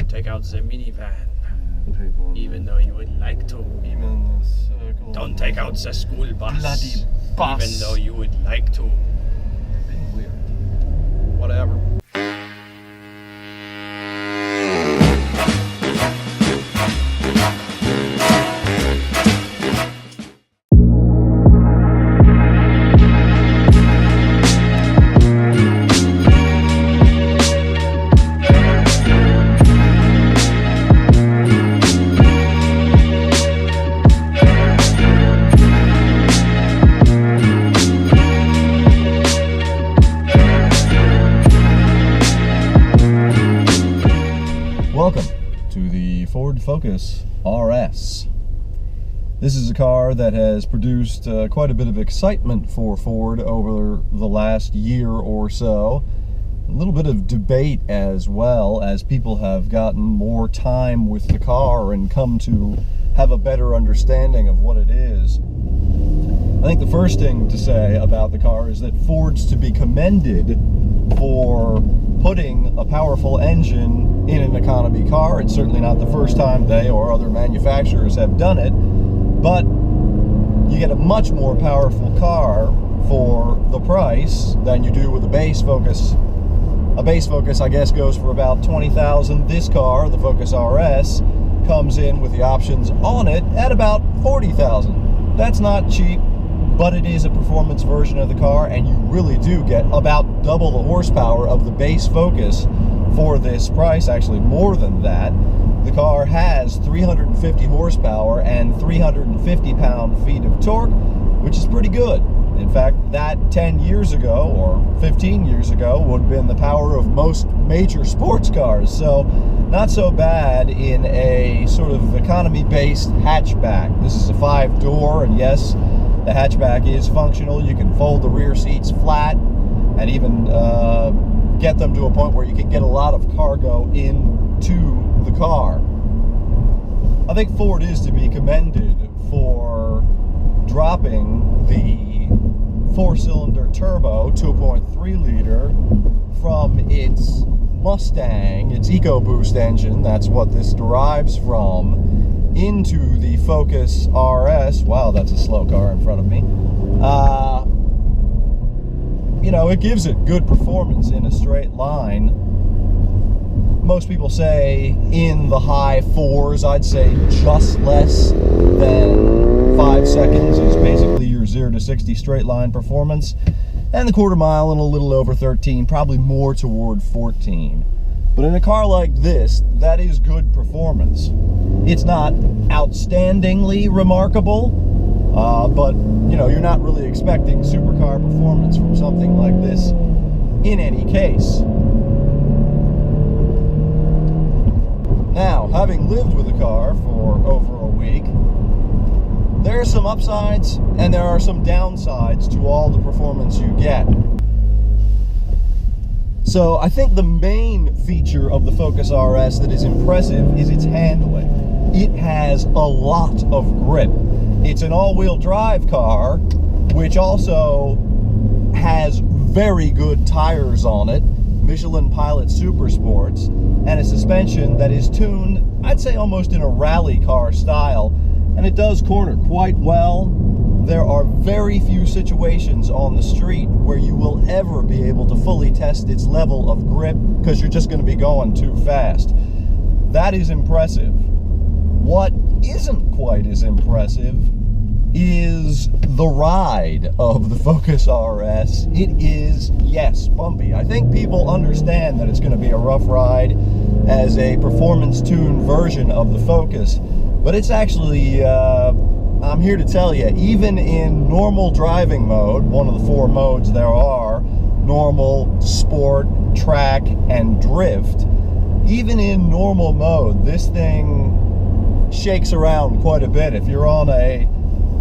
don't take out the minivan, even though you would like to. Don't take out the school bus, Bloody bus. even though you would like to. Being weird. Whatever. Welcome to the Ford Focus RS. This is a car that has produced quite a bit of excitement for Ford over the last year or so. A little bit of debate as well, as people have gotten more time with the car and come to have a better understanding of what it is. I think the first thing to say about the car is that Ford's to be commended for putting a powerful engine in an economy car. It's certainly not the first time they or other manufacturers have done it, but you get a much more powerful car for the price than you do with a base Focus. A base Focus, I guess, goes for about $20,000. This car, the Focus RS, comes in with the options on it at about $40,000. That's not cheap, but it is a performance version of the car, and you really do get about double the horsepower of the base Focus for this price, actually more than that. The car has 350 horsepower and 350 pound-feet of torque, which is pretty good. In fact, that 10 years ago, or 15 years ago, would have been the power of most major sports cars, so not so bad in a sort of economy-based hatchback. This is a 5-door, and yes, the hatchback is functional. You can fold the rear seats flat and even get them to a point where you can get a lot of cargo into the car. I think Ford is to be commended for dropping the 4-cylinder turbo 2.3 liter from its Mustang, its EcoBoost engine, that's what this derives from, into the Focus RS. Wow, that's a slow car in front of me. You know, it gives it good performance in a straight line. Most people say in the high 4s. I'd say just less than 5 seconds is basically your 0 to 60 straight line performance. And the quarter mile in a little over 13, probably more toward 14. But in a car like this, that is good performance. It's not outstandingly remarkable, but you know, you're not really expecting supercar performance from something like this in any case. Now, having lived with the car for over a week, there are some upsides and there are some downsides to all the performance you get. So I think the main feature of the Focus RS that is impressive is its handling. It has a lot of grip. It's an all-wheel drive car, which also has very good tires on it, Michelin Pilot Super Sports, and a suspension that is tuned, I'd say, almost in a rally car style, and it does corner quite well. There are very few situations on the street where you will ever be able to fully test its level of grip, because you're just going to be going too fast. That is impressive. What isn't quite as impressive is the ride of the Focus RS. It is, yes, bumpy. I think people understand that it's going to be a rough ride as a performance-tuned version of the Focus, but it's actually, I'm here to tell you, even in normal driving mode, one of the 4 modes there are, normal, sport, track, and drift, even in normal mode, this thing shakes around quite a bit. If you're on a,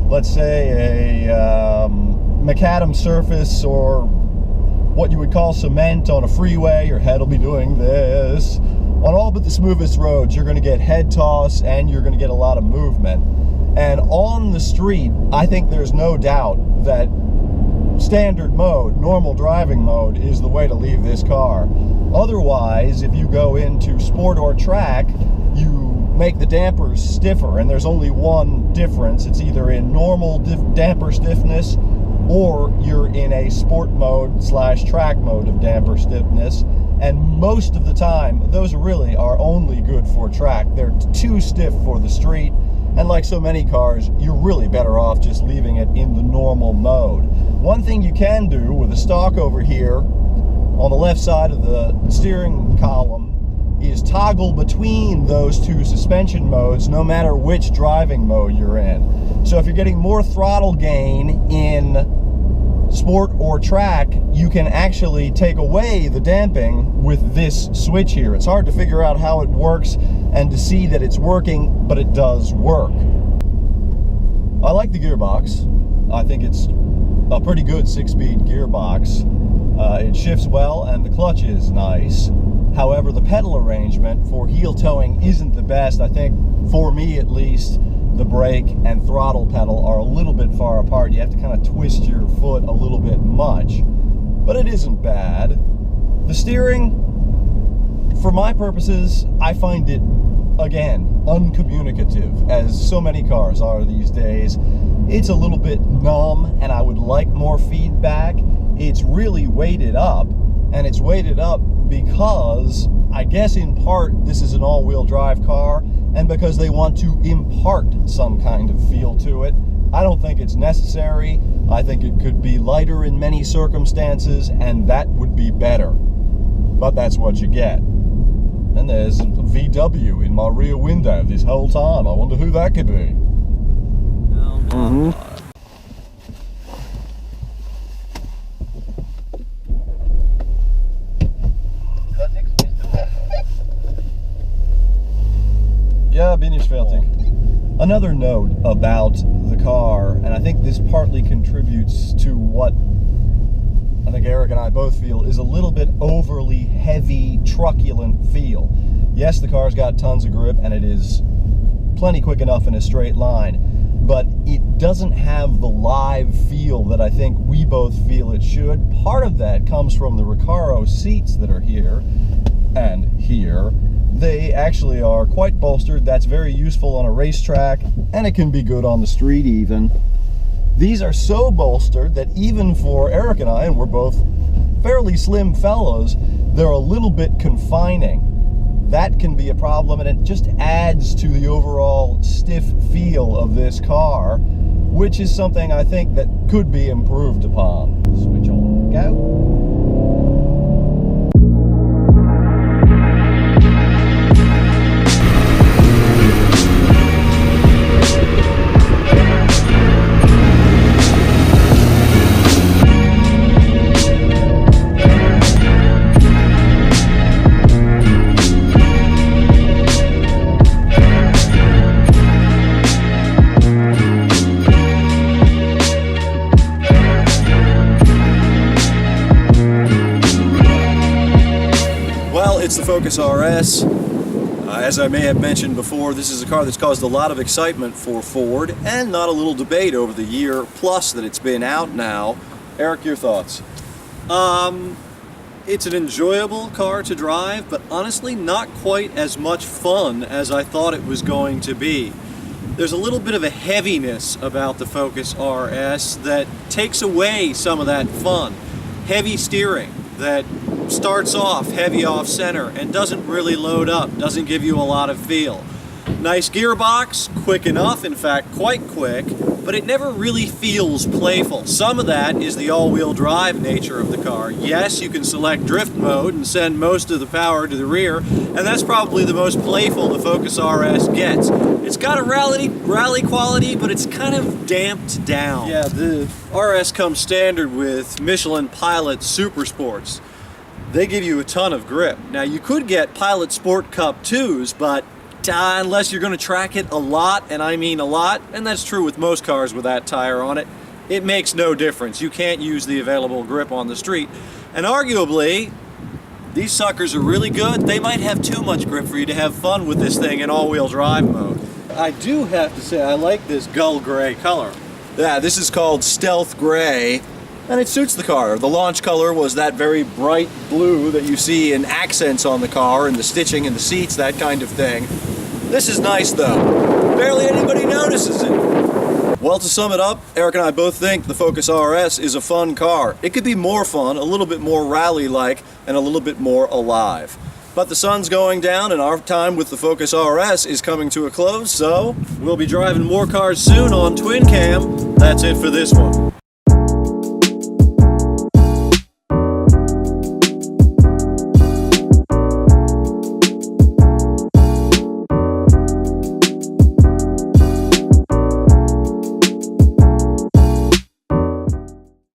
let's say, a macadam surface or what you would call cement on a freeway, your head will be doing this. On all but the smoothest roads, you're going to get head toss and you're going to get a lot of movement. And on the street, I think there's no doubt that standard mode, normal driving mode, is the way to leave this car. Otherwise, if you go into sport or track, you make the dampers stiffer, and there's only one difference. It's either in normal damper stiffness, or you're in a sport mode / track mode of damper stiffness. And most of the time, those really are only good for track. They're too stiff for the street. And like so many cars, you're really better off just leaving it in the normal mode. One thing you can do with the stalk over here on the left side of the steering column is toggle between those two suspension modes no matter which driving mode you're in. So if you're getting more throttle gain in sport or track, you can actually take away the damping with this switch here. It's hard to figure out how it works and to see that it's working, but it does work. I like the gearbox. I think it's a pretty good 6-speed gearbox. It shifts well and the clutch is nice. However, the pedal arrangement for heel towing isn't the best. I think, for me at least, the brake and throttle pedal are a little bit far apart. You have to kind of twist your foot a little bit much, but it isn't bad. The steering, for my purposes, I find it, again, uncommunicative, as so many cars are these days. It's a little bit numb, and I would like more feedback. It's really weighted up, and it's weighted up because, I guess in part, this is an all-wheel drive car, and because they want to impart some kind of feel to it. I don't think it's necessary. I think it could be lighter in many circumstances, and that would be better. But that's what you get. And there's a VW in my rear window this whole time. I wonder who that could be. Oh my God. Yeah, bin ich fertig. Another note about the car, and I think this partly contributes to what I think Eric and I both feel is a little bit overly heavy, truculent feel. Yes, the car's got tons of grip and it is plenty quick enough in a straight line, but it doesn't have the live feel that I think we both feel it should. Part of that comes from the Recaro seats that are here and here. They actually are quite bolstered. That's very useful on a racetrack, and it can be good on the street even. These are so bolstered that even for Eric and I, and we're both fairly slim fellows, they're a little bit confining. That can be a problem, and it just adds to the overall stiff feel of this car, which is something I think that could be improved upon. Switch on, go. It's the Focus RS. As I may have mentioned before, this is a car that's caused a lot of excitement for Ford and not a little debate over the year plus that it's been out now. Eric, your thoughts? It's an enjoyable car to drive, but honestly not quite as much fun as I thought it was going to be. There's a little bit of a heaviness about the Focus RS that takes away some of that fun. Heavy steering that starts off heavy off center and doesn't really load up, doesn't give you a lot of feel. Nice gearbox, quick enough, in fact quite quick, but it never really feels playful. Some of that is the all-wheel drive nature of the car. Yes, you can select drift mode and send most of the power to the rear, and that's probably the most playful the Focus RS gets. It's got a rally quality, but it's kind of damped down. Yeah, the RS comes standard with Michelin Pilot Super Sports. They give you a ton of grip. Now you could get Pilot Sport Cup 2s, but unless you're going to track it a lot, and I mean a lot, and that's true with most cars with that tire on it, it makes no difference. You can't use the available grip on the street. And arguably, these suckers are really good. They might have too much grip for you to have fun with this thing in all-wheel drive mode. I do have to say I like this gull gray color. Yeah, this is called Stealth Gray. and it suits the car. The launch color was that very bright blue that you see in accents on the car and the stitching in the seats, that kind of thing. This is nice though. Barely anybody notices it. Well, to sum it up, Eric and I both think the Focus RS is a fun car. It could be more fun, a little bit more rally-like, and a little bit more alive. But the sun's going down and our time with the Focus RS is coming to a close, so we'll be driving more cars soon on Twin Cam. That's it for this one.